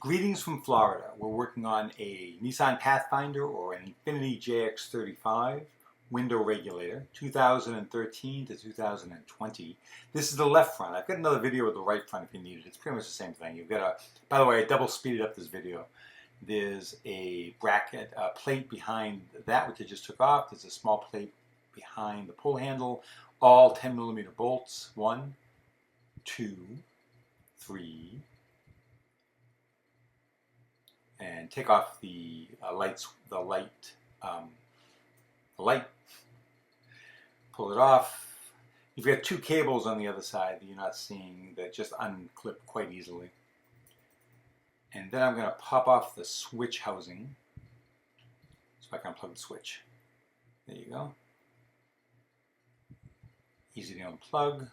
Greetings from Florida. We're working on a Nissan Pathfinder or an Infiniti JX35 window regulator, 2013 to 2020. This is the left front. I've got another video of the right front if you need it. It's pretty much the same thing. You've got a, by the way, I double speeded up this video. There's a bracket, a plate behind that which I just took off. There's a small plate behind the pull handle. All 10mm bolts. 1, 2, 3. And take off the light. Pull it off. You've got 2 cables on the other side that you're not seeing that just unclip quite easily. And then I'm going to pop off the switch housing so I can unplug the switch. There you go. Easy to unplug.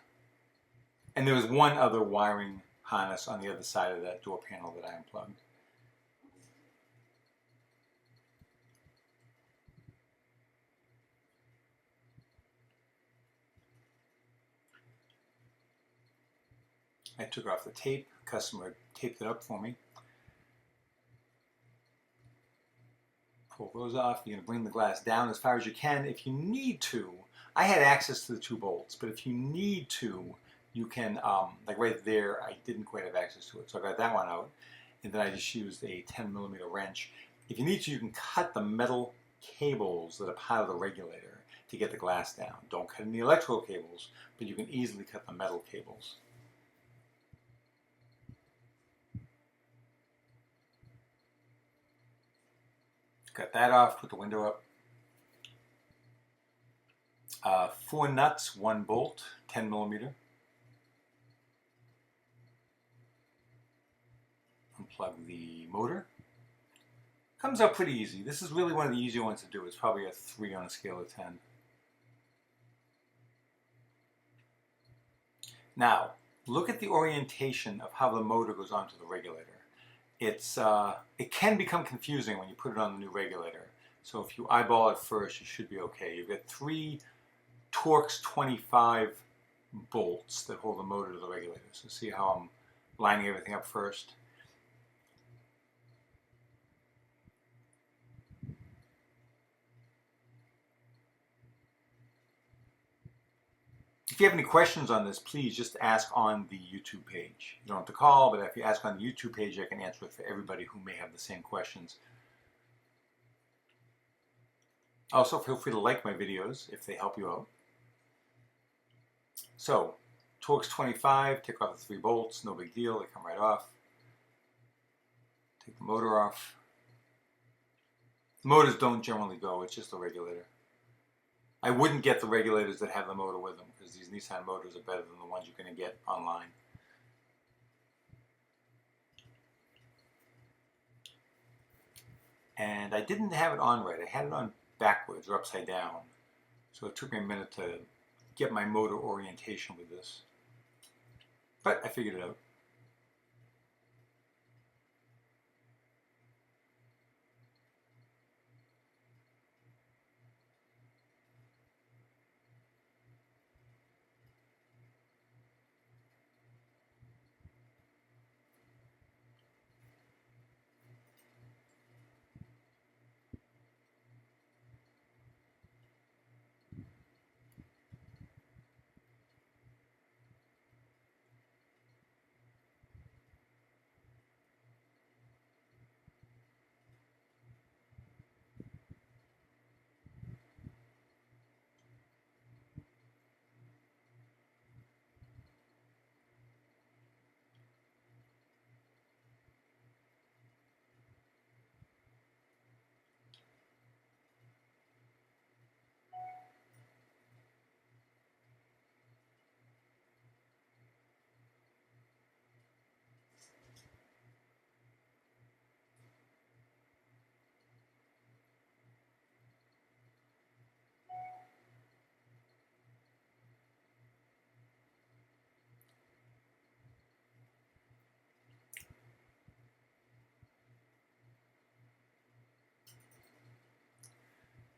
And there was one other wiring harness on the other side of that door panel that I unplugged. I took off the tape. Customer taped it up for me. Pull those off. You're going to bring the glass down as far as you can. If you need to, I had access to the 2 bolts, but if you need to, you can, like right there, I didn't quite have access to it. So I got that one out, and then I just used a 10mm wrench. If you need to, you can cut the metal cables that are part of the regulator to get the glass down. Don't cut any electrical cables, but you can easily cut the metal cables. Got that off, put the window up. 4 nuts, 1 bolt, 10mm. Unplug the motor. Comes out pretty easy. This is really one of the easier ones to do. It's probably a 3 on a scale of 10. Now, look at the orientation of how the motor goes onto the regulator. It can become confusing when you put it on the new regulator. So if you eyeball it first, you should be okay. You've got 3 Torx 25 bolts that hold the motor to the regulator. So see how I'm lining everything up first. If you have any questions on this, please just ask on the YouTube page. You don't have to call, but if you ask on the YouTube page, I can answer it for everybody who may have the same questions. Also, feel free to like my videos if they help you out. So, Torx 25, take off the 3 bolts, no big deal, they come right off. Take the motor off. The motors don't generally go, it's just the regulator. I wouldn't get the regulators that have the motor with them because these Nissan motors are better than the ones you're going to get online. And I didn't have it on right. I had it on backwards or upside down. So it took me a minute to get my motor orientation with this. But I figured it out.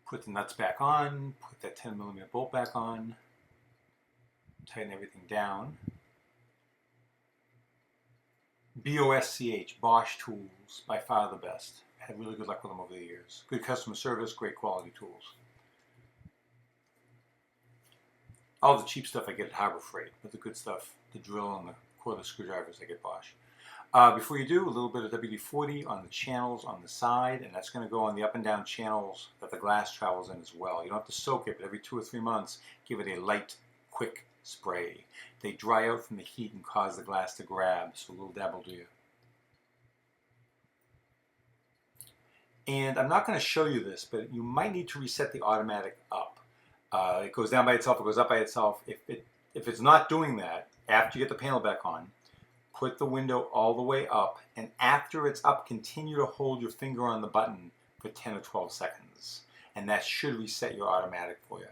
Put the nuts back on, put that 10mm bolt back on, tighten everything down. BOSCH, Bosch Tools, by far the best. Had really good luck with them over the years. Good customer service, great quality tools. All the cheap stuff I get at Harbor Freight, but the good stuff, the drill and the cordless screwdrivers, I get Bosch. Before you do, a little bit of WD-40 on the channels on the side, and that's going to go on the up and down channels that the glass travels in as well. You don't have to soak it, but every 2 or 3 months, give it a light, quick spray. They dry out from the heat and cause the glass to grab, so a little dab will do you. And I'm not going to show you this, but you might need to reset the automatic up. It goes down by itself, it goes up by itself. If it's not doing that, after you get the panel back on, put the window all the way up, and after it's up, continue to hold your finger on the button for 10 or 12 seconds. And that should reset your automatic for you.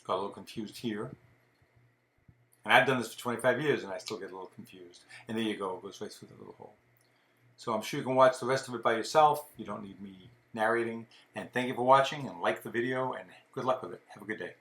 Got a little confused here. And I've done this for 25 years and I still get a little confused. And there you go, it goes right through the little hole. So I'm sure you can watch the rest of it by yourself. You don't need me narrating. And thank you for watching, and like the video, and good luck with it. Have a good day.